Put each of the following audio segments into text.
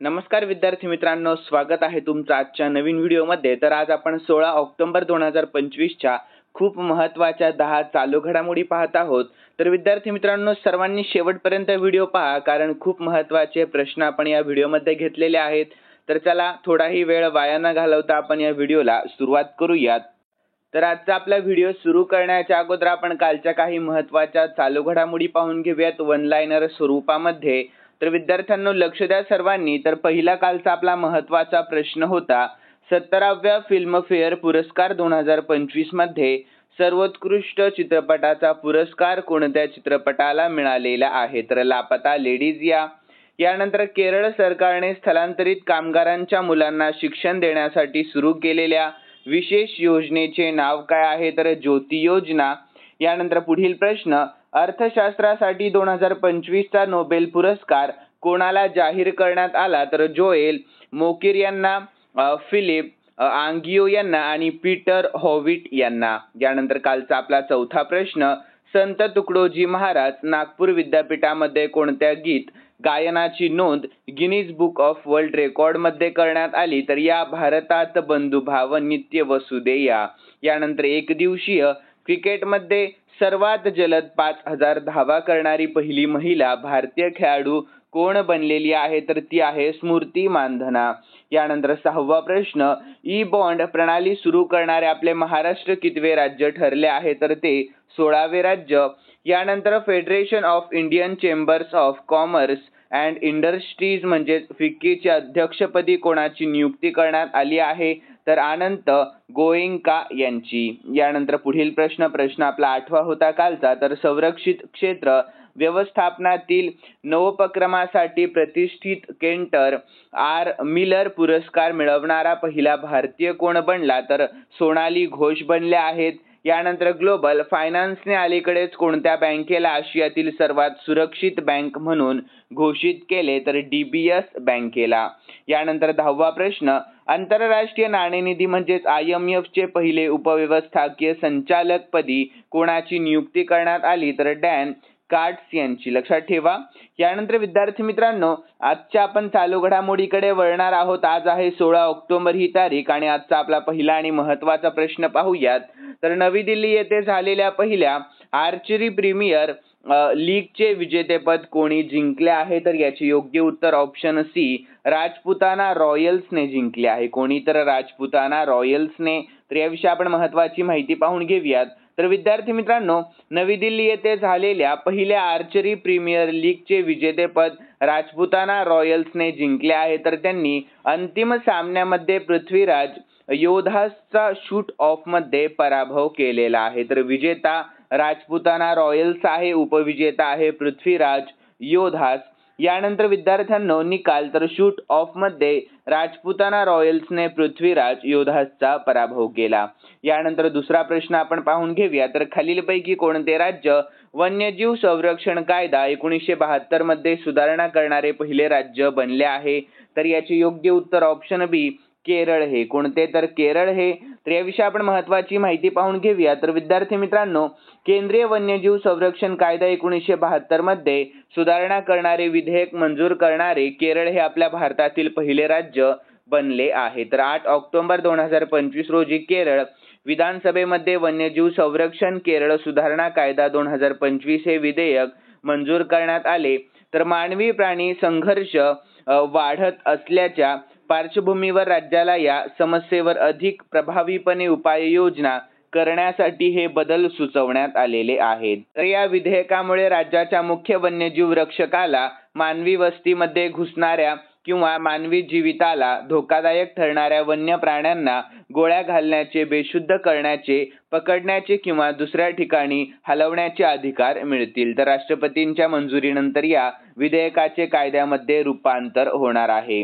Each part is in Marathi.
नमस्कार विद्यार्थी मित्रांनो, स्वागत आहे तुमचं आजच्या नवीन व्हिडिओमध्ये। तर आज आपण 16 ऑक्टोबर 2025 च्या खूप महत्त्वाच्या 10 चालू घडामोडी पाहत आहोत। तर विद्यार्थी मित्रांनो, सर्वांनी शेवटपर्यंत व्हिडिओ पहा, कारण खूप महत्त्वाचे प्रश्न आपण या व्हिडिओमध्ये घेतलेले आहेत। तर चला, थोडाही वेळ वाया न घालवता आपण या व्हिडिओला सुरुवात करूयात। तर आजचा आपला व्हिडिओ सुरू करण्याच्या अगोदर आपण कालच्या काही महत्त्वाच्या चालू घडामोडी पाहून घेऊयात वन लाइनर स्वरूपामध्ये। तर विद्यार्थ्यांनो, लक्ष द्या सर्वांनी। तर पहिला कालचा आपला महत्त्वाचा प्रश्न होता, 17व्या फिल्मफेअर पुरस्कार 2025 मध्ये सर्वोत्कृष्ट चित्रपटाचा पुरस्कार कोणत्या चित्रपटाला मिळालेला आहे? तर लापता लेडीज यानंतर केरळ सरकारने स्थलांतरित कामगारांच्या मुलांना शिक्षण देण्यासाठी सुरू केलेल्या विशेष योजनेचे नाव काय आहे? तर ज्योती योजना। यानंतर पुढील प्रश्न, अर्थशास्त्रासाठी 2025 चा नोबेल पुरस्कार कोणाला जाहीर करण्यात आला? तर जोएल मोकिर यांना, फिलिप आंगियो यांना आणि पीटर हॉविट यांना। यानंतर कालचा आपला चौथा प्रश्न, संत तुकडोजी महाराज नागपूर विद्यापीठामध्ये कोणत्या गीत गायनाची नोंद Guinness book of world record मध्ये करण्यात आली? तर या भारतात बंधुभाव नित्य वसुदेया। यानंतर एकदिवसीय क्रिकेटमध्ये सर्वात जलद 5000 धावा करणारी पहिली महिला भारतीय खेळाडू कोण बनलेली आहे? तर ती आहे स्मृती मानधना। यानंतर सहावा प्रश्न, ई बॉन्ड प्रणाली सुरू करणारे आपले महाराष्ट्र कितवे राज्य ठरले आहे? तर ते 16वे राज्य। यानंतर federation of Indian chambers of commerce and industries म्हणजे फिक्कीच्या अध्यक्षपदी कोणाची नियुक्ती करण्यात आली आहे? तर अनंत गोएंका यांची। यानंतर पुढील प्रश्न आपला 8वा होता कालचा। तर संरक्षित क्षेत्र व्यवस्थापनातील नवोपक्रमासाठी प्रतिष्ठित केंटर आर मिलर पुरस्कार मिळवणारा पहिला भारतीय कोण बनला? तर सोनाली घोष बनल्या आहेत। यानंतर ग्लोबल फायनान्सने अलीकडेच कोणत्या बँकेला आशियातील सर्वात सुरक्षित बँक म्हणून घोषित केले? तर DBS बँकेला। यानंतर 10वा प्रश्न, आंतरराष्ट्रीय नाणेनिधी म्हणजेच IMF चे पहिले उपव्यवस्थापकीय संचालकपदी कोणाची नियुक्ती करण्यात आली? तर डॅन कार्ड्स यांची, लक्षात ठेवा। यानंतर विद्यार्थी मित्रांनो, आजच्या आपण चालू घडामोडीकडे वळणार आहोत। आज आहे 16 ऑक्टोबर ही तारीख आणि आजचा आपला पहिला आणि महत्त्वाचा प्रश्न पाहूयात। तर नवी दिल्ली येथे झालेल्या पहिल्या आर्चरी प्रीमियर लीगचे विजेतेपद कोणी जिंकले आहे? तर याचे योग्य उत्तर ऑप्शन सी, राजपुताना रॉयल्सने जिंकले आहे। कोणी? तर राजपुताना रॉयल्सने। तर याविषयी आपण महत्त्वाची माहिती पाहून घेऊयात। तर विद्यार्थी मित्रांनो, नवी दिल्ली येथे झालेल्या पहिल्या आर्चरी प्रीमियर लीगचे विजेतेपद राजपुताना रॉयल्सने जिंकले आहे। तर त्यांनी अंतिम सामन्यामध्ये पृथ्वीराज योधासचा शूट ऑफ मध्ये पराभव केलेला आहे। तर विजेता राजपुताना रॉयल्स आहे, उपविजेता आहे पृथ्वीराज योधास। यानंतर विद्यार्थ्यांनो, निकाल तर शूट ऑफ मध्ये राजपुताना रॉयल्सने पृथ्वीराज योधासचा पराभव केला। यानंतर दुसरा प्रश्न आपण पाहून घेऊया। तर खालीलपैकी कोणते राज्य वन्यजीव संरक्षण कायदा 1972 मध्ये सुधारणा करणारे पहिले राज्य बनले आहे? तर याचे योग्य उत्तर ऑप्शन बी, केरळ हे। कोणते? तर केरळ हे। तर याविषयी आपण महत्त्वाची माहिती पाहून घेऊया। तर विद्यार्थी मित्रांनो, केंद्रीय वन्यजीव संरक्षण कायदा 1972 मध्ये सुधारणा करणारे विधेयक मंजूर करणारे केरळ हे आपल्या भारतातील पहिले राज्य बनले आहे। तर 8 ऑक्टोबर 2025 रोजी केरळ विधानसभेमध्ये वन्यजीव संरक्षण केरळ सुधारणा कायदा 2025 हे विधेयक मंजूर करण्यात आले। तर मानवी प्राणी संघर्ष वाढत असल्याच्या पार्श्वभूमीवर राज्याला या समस्येवर अधिक प्रभावीपणे उपाययोजना करण्यासाठी हे बदल सुचवण्यात आलेले आहेत। तर या विधेयकामुळे राज्याच्या मुख्य वन्यजीव रक्षकाला मानवी वस्तीमध्ये घुसणाऱ्या किंवा मानवी जीविताला धोकादायक ठरणाऱ्या वन्य प्राण्यांना गोळ्या घालण्याचे, बेशुद्ध करण्याचे, पकडण्याचे किंवा दुसऱ्या ठिकाणी हलवण्याचे अधिकार मिळतील। तर राष्ट्रपतींच्या मंजुरीनंतर या विधेयकाचे कायद्यामध्ये रूपांतर होणार आहे।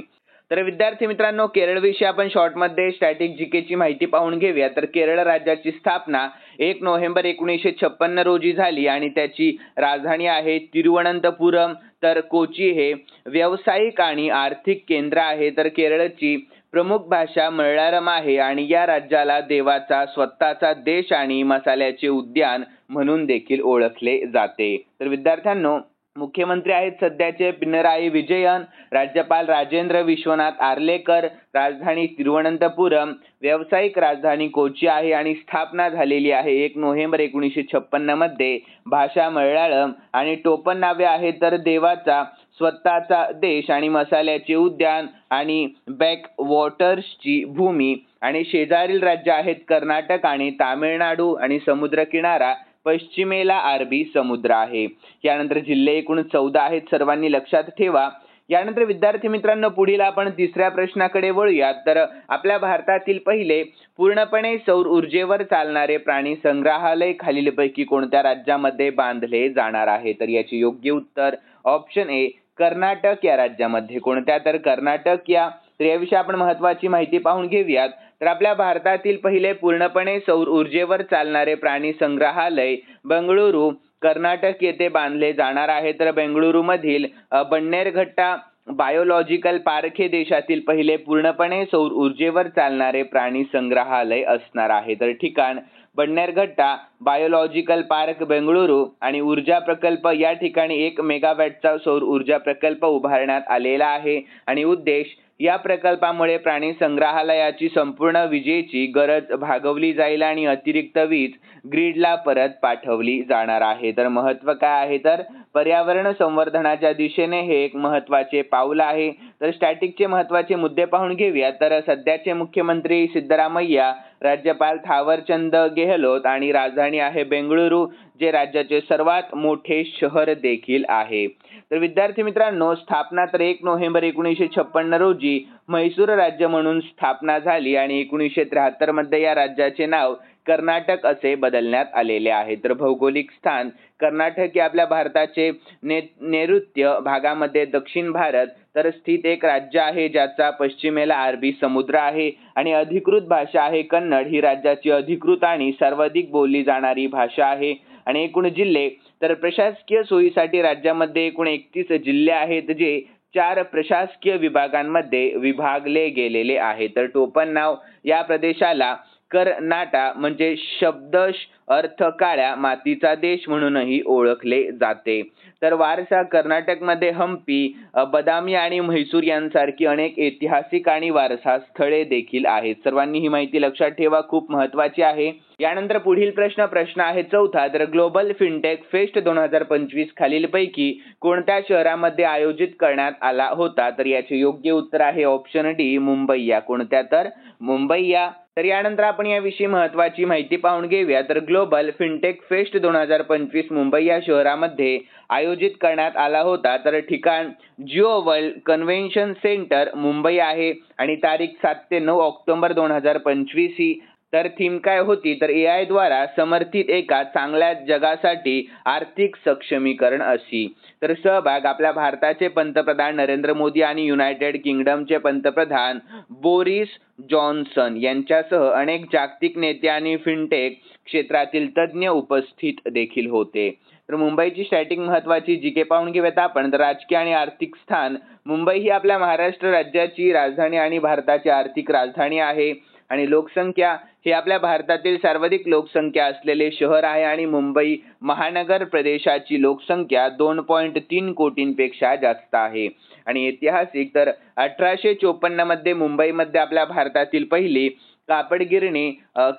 तर विद्यार्थी मित्रांनो, केरळविषयी आपण शॉर्टमध्ये स्टॅटिक जीके ची माहिती पाहून घेऊया। तर केरळ राज्याची स्थापना 1 नोव्हेंबर 1956 रोजी झाली आणि त्याची राजधानी आहे तिरुवनंतपुरम। तर कोची हे व्यावसायिक आणि आर्थिक केंद्र आहे। तर केरळची प्रमुख भाषा मल्याळम आहे आणि या राज्याला देवाचा स्वतःचा देश आणि मसाल्याचे उद्यान म्हणून देखील ओळखले जाते। तर विद्यार्थ्यांनो, मुख्यमंत्री आहेत सध्याचे पिनराई विजयन, राज्यपाल राजेंद्र विश्वनाथ आर्लेकर, राजधानी तिरुवनंतपुरम, व्यावसायिक राजधानी कोची आहे आणि स्थापना झालेली आहे 1 नोव्हेंबर 1956 मध्ये. भाषा मल्याळम आणि टोपण नावे आहेत तर देवाचा स्वतःचा देश आणि मसाल्याचे उद्यान आणि बॅक वॉटर्सची भूमी आणि शेजारील राज्य आहेत कर्नाटक आणि तामिळनाडू आणि समुद्रकिनारा पश्चिमेला अरबी समुद्र आहे. यानंतर जिल्हे एकूण 14 आहेत, सर्वांनी लक्षात ठेवा. यानंतर विद्यार्थी मित्रांनो पुढील आपण तिसऱ्या प्रश्नाकडे वळूयात. तर आपल्या भारतातील पहिले पूर्णपणे सौर ऊर्जेवर चालणारे प्राणी संग्रहालय खालीलपैकी कोणत्या राज्यामध्ये बांधले जाणार आहे? तर याचे योग्य उत्तर ऑप्शन ए कर्नाटक या राज्यामध्ये. कोणत्या? तर कर्नाटक या. तर याविषयी आपण महत्त्वाची माहिती पाहून घेऊयात. तर आपल्या भारतातील पहिले पूर्णपणे सौर ऊर्जेवर चालणारे प्राणी संग्रहालय बंगळुरू कर्नाटक येथे बांधले जाणार आहे. तर बेंगळुरू मधील बन्नेरघट्टा बायोलॉजिकल पार्क हे देशातील पहिले पूर्णपणे सौर ऊर्जेवर चालणारे प्राणी संग्रहालय असणार आहे. तर ठिकाण बन्नेरघट्टा बायोलॉजिकल पार्क बेंगळुरू आणि ऊर्जा प्रकल्प या ठिकाणी 1 मेगावॅटचा सौर ऊर्जा प्रकल्प उभारण्यात आलेला आहे आणि उद्देश या प्रकल्पामुळे प्राणी संग्रहालयाची संपूर्ण विजेची गरज भागवली जाईल आणि अतिरिक्त वीज ग्रीडला परत पाठवली जाणार आहे. तर महत्त्व काय आहे? तर पर्यावरण संवर्धनाच्या दिशेने हे एक महत्त्वाचे पाऊल आहे. तर स्टॅटिकचे महत्त्वाचे मुद्दे पाहून घेऊया. तर सध्याचे मुख्यमंत्री सिद्धरामय्या, राज्यपाल थावरचंद गेहलोत आणि राजधानी आहे बेंगळुरू, जे राज्याचे सर्वात मोठे शहर देखील आहे. तर विद्यार्थी मित्रांनो स्थापना तर 1 नोव्हेंबर 1956 रोजी म्हैसूर राज्य म्हणून स्थापना झाली आणि 1973 मध्ये या राज्याचे नाव कर्नाटक असे बदलण्यात आलेले आहे. तर भौगोलिक स्थान कर्नाटक हे आपल्या भारताचे नैऋत्य भागामध्ये दक्षिण भारत तर स्थित एक राज्य आहे, ज्याचा पश्चिमेला अरबी समुद्र आहे आणि अधिकृत भाषा आहे कन्नड. ही राज्याची अधिकृत आणि सर्वाधिक बोलली जाणारी भाषा आहे. आणि एकूण जिल्हे तर प्रशासकीय सोयीसाठी राज्यामध्ये एकूण 31 जिल्हे आहेत, जे 4 प्रशासकीय विभागांमध्ये विभागले गेलेले आहे. तर टोपण नाव या प्रदेशाला कर्नाटा म्हणजे शब्दश अर्थ काळ्या मातीचा देश म्हणूनही ओळखले जाते. तर वारसा कर्नाटकमध्ये हम्पी, बदामी आणि म्हैसूर यांसारखी अनेक ऐतिहासिक आणि वारसा स्थळे देखील आहेत. सर्वांनी ही माहिती लक्षात ठेवा, खूप महत्त्वाची आहे. यानंतर पुढील प्रश्न आहे 4था. तर ग्लोबल फिनटेक फेस्ट 2025 खालीलपैकी कोणत्या शहरामध्ये आयोजित करण्यात आला होता? तर याचे योग्य उत्तर आहे ऑप्शन डी मुंबई या. कोणत्या? तर मुंबई या. तर यानंतर आपण याविषयी महत्त्वाची माहिती पाहून घेऊया. तर ग्लोबल फिनटेक फेस्ट 2025 मुंबई या शहरामध्ये आयोजित करण्यात आला होता. तर ठिकाण Jio world convention centre Mumbai आहे आणि तारीख 7 ते 9 ऑक्टोबर 2025 ही. तर थीम काय होती? तर AI द्वारा समर्थित एका चांगल्या जगासाठी आर्थिक सक्षमीकरण अशी. तर सहभाग आपल्या भारताचे पंतप्रधान नरेंद्र मोदी आणि युनायटेड किंगडमचे पंतप्रधान बोरिस जॉन्सन यांच्यासह अनेक जागतिक नेते आणि फिनटेक क्षेत्रातील तज्ज्ञ उपस्थित देखील होते. तर मुंबईची स्टॅटिक महत्त्वाची जीके पाहून घेऊयात आपण. तर राजकीय आणि आर्थिक स्थान मुंबई ही आपल्या महाराष्ट्र राज्याची राजधानी आणि भारताची आर्थिक राजधानी आहे आणि लोकसंख्या हे आपल्या भारतातील सर्वाधिक लोकसंख्या असलेले शहर आहे आणि मुंबई महानगर प्रदेशाची लोकसंख्या 2.3 कोटींपेक्षा जास्त आहे. आणि ऐतिहासिक तर 1854 मध्ये मुंबईमध्ये आपल्या भारतातील पहिली कापड गिरणी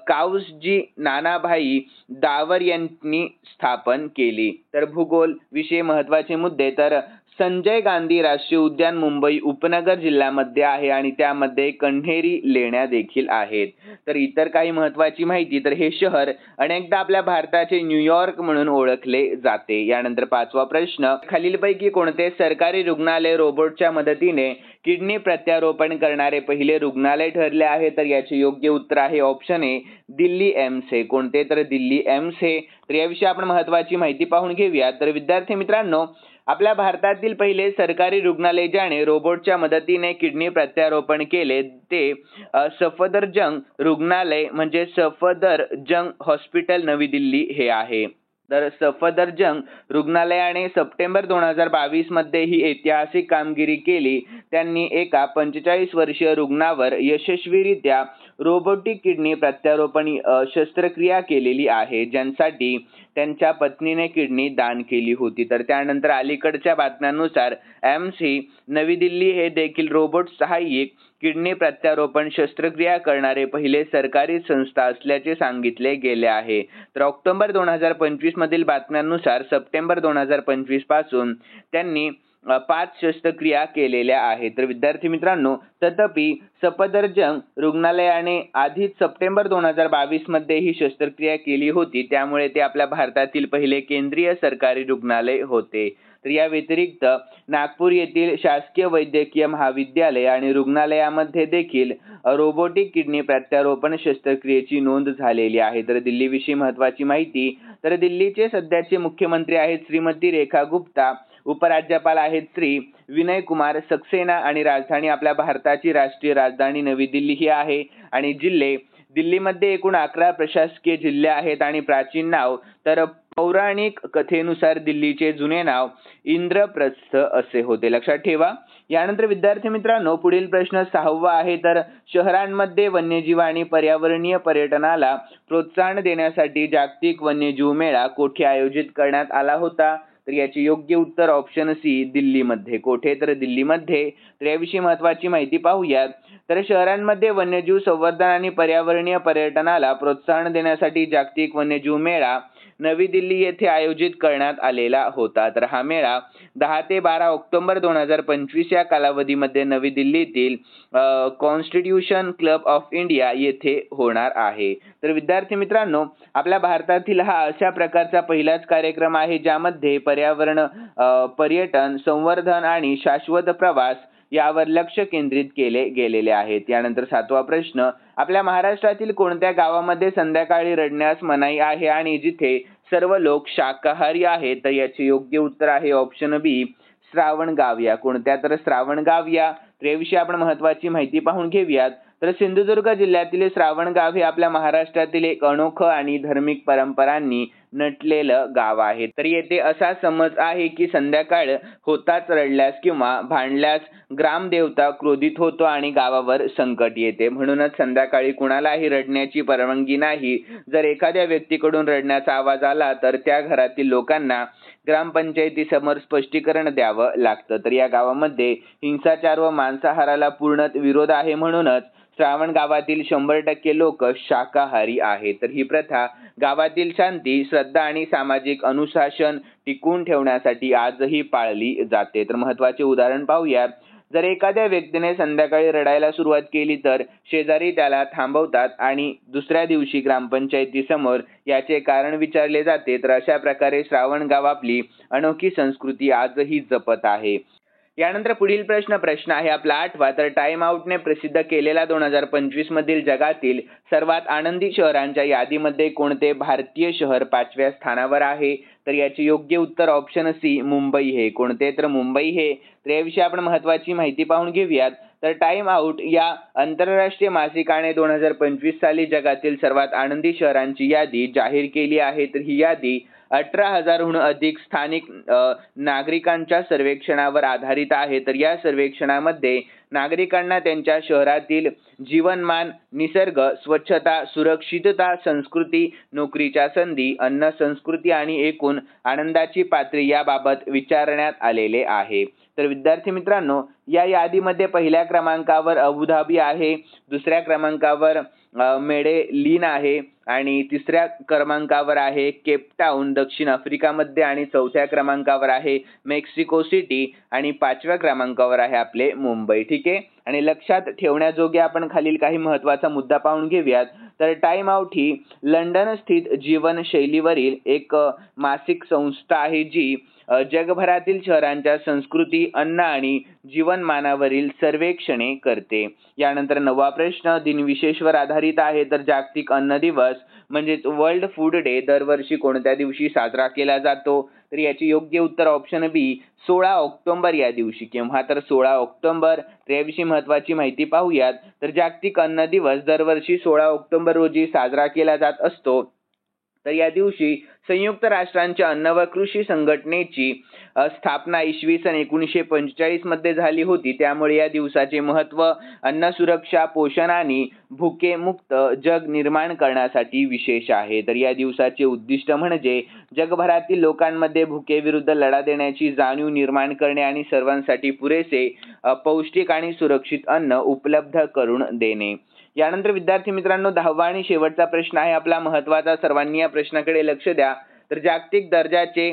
काऊसजी नानाभाई दावर यांनी स्थापन केली. तर भूगोल विषयी महत्त्वाचे मुद्दे. तर संजय गांधी राष्ट्रीय उद्यान मुंबई उपनगर जिल्ह्यामध्ये आहे आणि त्यामध्ये कण्हेरी लेण्या देखील आहेत. तर इतर काही महत्त्वाची माहिती. तर हे शहर अनेकदा आपल्या भारताचे न्यूयॉर्क म्हणून ओळखले जाते. यानंतर 5वा प्रश्न, खालीलपैकी कोणते सरकारी रुग्णालय रोबोटच्या मदतीने किडनी प्रत्यारोपण करणारे पहिले रुग्णालय ठरले आहे? तर याचे योग्य उत्तर आहे ऑप्शन ए दिल्ली एम्स हे. कोणते? तर दिल्ली एम्स हे. तर याविषयी आपण महत्त्वाची माहिती पाहून घेऊया. तर विद्यार्थी मित्रांनो आपल्या भारतातील पहिले सरकारी रुग्णालय ज्याने रोबोटच्या मदतीने किडनी प्रत्यारोपण केले ते सफदरजंग रुग्णालय म्हणजे सफदरजंग हॉस्पिटल नवी दिल्ली हे आहे. तर सफदरजंग रुग्णालयाने सप्टेंबर 2022 मध्ये ही ऐतिहासिक कामगिरी केली. त्यांनी एका 45 वर्षीय रुग्णावर यशस्वीरित्या रोबोटिक किडनी प्रत्यारोपण शस्त्रक्रिया केलेली आहे, ज्यांसाठी त्यांच्या पत्नीने किडनी दान केली होती. तर त्यानंतर अलीकडच्या बातम्यांनुसार एम्स नवी दिल्ली हे देखील रोबोट सहाय्यित किडनी प्रत्यारोपण शस्त्रक्रिया करणारे पहिले सरकारी संस्था असल्याचे सांगितले गेले आहे. तर ऑक्टोबर 2025 मधील बातम्यांनुसार सप्टेंबर 2025 पासून त्यांनी 5 शस्त्रक्रिया केलेल्या आहेत. तर विद्यार्थी मित्रांनो, तथापि सफदरजंग रुग्णालयाने आधीच सप्टेंबर 2022 मध्ये ही शस्त्रक्रिया केली होती, त्यामुळे ते आपल्या भारतातील पहिले केंद्रीय सरकारी रुग्णालय होते. तर या व्यतिरिक्त नागपूर येथील शासकीय वैद्यकीय महाविद्यालय आणि रुग्णालयामध्ये देखील रोबोटिक किडनी प्रत्यारोपण शस्त्रक्रियेची नोंद झालेली आहे. तर दिल्लीविषयी महत्त्वाची माहिती. तर दिल्लीचे सध्याचे मुख्यमंत्री आहेत श्रीमती रेखा गुप्ता, उपराज्यपाल आहेत श्री विनय कुमार सक्सेना आणि राजधानी आपल्या भारताची राष्ट्रीय राजधानी नवी दिल्ली ही आहे. आणि जिल्हे दिल्लीमध्ये एकूण 11 प्रशासकीय जिल्हे आहेत आणि प्राचीन नाव तर पौराणिक कथेनुसार दिल्लीचे जुने नाव इंद्रप्रस्थ असे होते. लक्षात ठेवा. यानंतर विद्यार्थी मित्रांनो, पुढील प्रश्न 6वा आहे. तर शहरांमध्ये वन्यजीव आणि पर्यावरणीय पर्यटनाला प्रोत्साहन देण्यासाठी जागतिक वन्यजीव मेळा कोठे आयोजित करण्यात आला होता? तर याचे योग्य उत्तर ऑप्शन सी, दिल्लीमध्ये. कोठे? तर दिल्लीमध्ये. तर याविषयी महत्त्वाची माहिती पाहूयात. तर शहरांमध्ये वन्यजीव संवर्धन आणि पर्यावरणीय पर्यटनाला प्रोत्साहन देण्यासाठी जागतिक वन्यजीव मेळा नवी दिल्ली येथे आयोजित करण्यात आलेला होता. तर हा मेळा 10 ते 12 ऑक्टोबर 2025 या कालावधीमध्ये नवी दिल्लीतील कॉन्स्टिट्यूशन क्लब ऑफ इंडिया येथे होणार आहे. तर विद्यार्थी मित्रांनो, आपल्या भारतातील हा अशा प्रकारचा पहिलाच कार्यक्रम आहे ज्यामध्ये पर्यावरण, पर्यटन, संवर्धन आणि शाश्वत प्रवास यावर लक्ष केंद्रित केले गेलेले आहेत. यानंतर 7वा प्रश्न, आपल्या महाराष्ट्रातील कोणत्या गावामध्ये संध्याकाळी रडण्यास मनाई आहे आणि जिथे सर्व लोक शाकाहारी आहेत? तर याचे योग्य उत्तर आहे ऑप्शन बी, श्रावणगाव या. कोणत्या? तर श्रावणगाव या. तर याविषयी आपण महत्त्वाची माहिती पाहून घेऊयात. तर सिंधुदुर्ग जिल्ह्यातील श्रावणगाव हे आपल्या महाराष्ट्रातील एक अनोखं आणि धार्मिक परंपरांनी नटलेलं गाव आहे. तर येथे असा समज आहे की संध्याकाळ होताच रडल्यास किंवा भांडल्यास ग्रामदेवता क्रोधित होतो आणि गावावर संकट येते. म्हणूनच संध्याकाळी कुणालाही रडण्याची परवानगी नाही. जर एखाद्या व्यक्तीकडून रडण्याचा आवाज आला तर त्या घरातील लोकांना ग्रामपंचायतीसमोर स्पष्टीकरण द्यावं लागतं. तर या गावामध्ये हिंसाचार व मांसाहाराला पूर्ण विरोध आहे. म्हणूनच श्रावण गावातील 100% लोक शाकाहारी आहेत. तर ही प्रथा गावातील शांती, श्रद्धा आणि सामाजिक अनुशासन टिकवून ठेवण्यासाठी आजही पाळली जाते. तर महत्त्वाचे उदाहरण पाहूया. जर एखाद्या व्यक्तीने संध्याकाळी रडायला सुरुवात केली तर शेजारी त्याला थांबवतात आणि दुसऱ्या दिवशी ग्रामपंचायतीसमोर याचे कारण विचारले जाते. तर अशा प्रकारे श्रावणगाव आपली अनोखी संस्कृती आजही जपत आहे. यानंतर पुढील प्रश्न आहे आपला 8वा. तर टाइम आउटने प्रसिद्ध केलेला 2025 मधील जगातील सर्वात आनंदी शहरांच्या यादीमध्ये कोणते भारतीय शहर 5व्या स्थानावर आहे? तर याचे योग्य उत्तर ऑप्शन सी, मुंबई हे. कोणते? तर मुंबई हे. तर याविषयी आपण महत्त्वाची माहिती पाहून घेऊयात. तर टाइम आउट या आंतरराष्ट्रीय मासिकाने 2025 साली जगातील सर्वात आनंदी शहरांची यादी जाहीर केली आहे. तर ही यादी 18,000हून अधिक स्थानिक नागरिकांच्या सर्वेक्षणावर आधारित आहे. तर या सर्वेक्षणामध्ये नागरिकांना त्यांच्या शहरातील जीवनमान, निसर्ग, स्वच्छता, सुरक्षितता, संस्कृती, नोकरीच्या संधी, अन्न संस्कृती आणि एकूण आनंदाची पातळी याबाबत विचारण्यात आलेले आहे. तर विद्यार्थी मित्रांनो, या यादीमध्ये पहिल्या क्रमांकावर अबुधाबी आहे, दुसऱ्या क्रमांकावर मेडेलिन आहे आणि तिसऱ्या क्रमांकावर आहे केपटाऊन दक्षिण आफ्रिकामध्ये आणि चौथ्या क्रमांकावर आहे मेक्सिको सिटी आणि 5व्या क्रमांकावर आहे आपले मुंबई. ठीक आहे. आणि लक्षात ठेवण्याजोगे आपण खालील काही महत्त्वाचा मुद्दा पाहून घेऊयात. तर टाइम आउट ही लंडन स्थित जीवनशैलीवरील एक मासिक संस्था आहे जी जगभरातील शहरांच्या संस्कृती, अन्न आणि जीवनमानावरील सर्वेक्षणे करते. यानंतर 9वा प्रश्न दिनविशेषवर आधारित आहे. तर जागतिक अन्न दिवस म्हणजेच वर्ल्ड फूड डे दरवर्षी कोणत्या दिवशी साजरा केला जातो? तर याचे योग्य उत्तर ऑप्शन बी, 16 ऑक्टोबर या दिवशी. केव्हा? तर 16 ऑक्टोबर. तर याविषयी महत्त्वाची माहिती पाहूयात. तर जागतिक अन्न दिवस दरवर्षी 16 ऑक्टोबर रोजी साजरा केला जात असतो. तर या दिवशी संयुक्त राष्ट्रांच्या अन्न व कृषी संघटनेची स्थापना इसवी सन 1945 मध्ये झाली होती. त्यामुळे या दिवसाचे महत्त्व अन्न सुरक्षा, पोषण आणि भुकेमुक्त जग निर्माण करण्यासाठी विशेष आहे. तर या दिवसाचे उद्दिष्ट म्हणजे जगभरातील लोकांमध्ये भुकेविरुद्ध लढा देण्याची जाणीव निर्माण करणे आणि सर्वांसाठी पुरेसे पौष्टिक आणि सुरक्षित अन्न उपलब्ध करून देणे. यानंतर विद्यार्थी मित्रांनो 10वा आणि शेवटचा प्रश्न आहे आपला महत्त्वाचा. सर्वांनी या प्रश्नाकडे लक्ष द्या. तर जागतिक दर्जाचे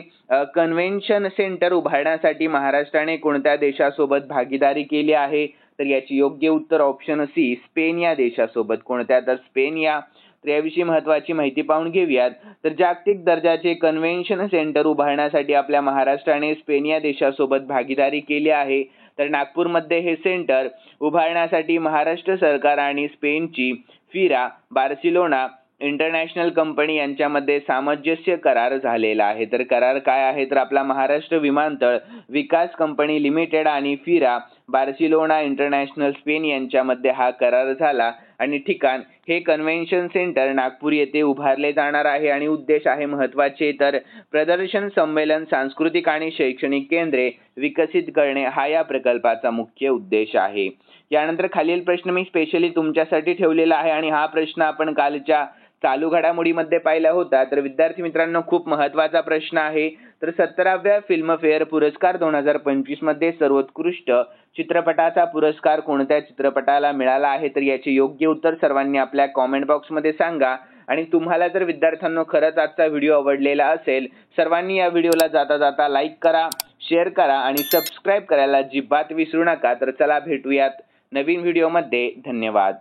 कन्व्हेन्शन सेंटर उभारण्यासाठी महाराष्ट्राने कोणत्या देशासोबत भागीदारी केली आहे? तर याची योग्य उत्तर ऑप्शन सी, स्पेन या देशासोबत. कोणत्या? तर स्पेन या. तर याविषयी महत्त्वाची माहिती पाहून घेऊयात. तर जागतिक दर्जाचे कन्व्हेन्शन सेंटर उभारण्यासाठी आपल्या महाराष्ट्राने स्पेन या देशासोबत भागीदारी केली आहे. तर नागपूरमध्ये हे सेंटर उभारण्यासाठी महाराष्ट्र सरकार आणि स्पेनची फिरा बार्सिलोना इंटरनॅशनल कंपनी यांच्यामध्ये सामंजस्य करार झालेला आहे. तर करार काय आहे? तर आपला महाराष्ट्र विमानतळ विकास कंपनी लिमिटेड आणि फिरा बार्सिलोना इंटरनॅशनल स्पेन यांच्यामध्ये हा करार झाला आणि ठिकाण हे कन्व्हेन्शन सेंटर नागपूर येथे उभारले जाणार आहे. आणि उद्देश आहे महत्त्वाचे तर प्रदर्शन, संमेलन, सांस्कृतिक आणि शैक्षणिक केंद्रे विकसित करणे हा या प्रकल्पाचा मुख्य उद्देश आहे. यानंतर खालील प्रश्न मी स्पेशली तुमच्यासाठी ठेवलेला आहे आणि हा प्रश्न आपण कालच्या चालू घडामोडीमध्ये पाहिला होता. तर विद्यार्थी मित्रांनो खूप महत्त्वाचा प्रश्न आहे. तर 17व्या फिल्मफेअर पुरस्कार 2025 मध्ये सर्वोत्कृष्ट चित्रपटाचा पुरस्कार कोणत्या चित्रपटाला मिळाला आहे? तर याचे योग्य उत्तर सर्वांनी आपल्या कॉमेंट बॉक्समध्ये सांगा. आणि तुम्हाला जर विद्यार्थ्यांनो खरंच आजचा व्हिडिओ आवडलेला असेल, सर्वांनी या व्हिडिओला जाता जाता लाईक करा, शेअर करा आणि सबस्क्राईब करायला अजिबात विसरू नका. तर चला भेटूयात नवीन व्हिडिओमध्ये. धन्यवाद.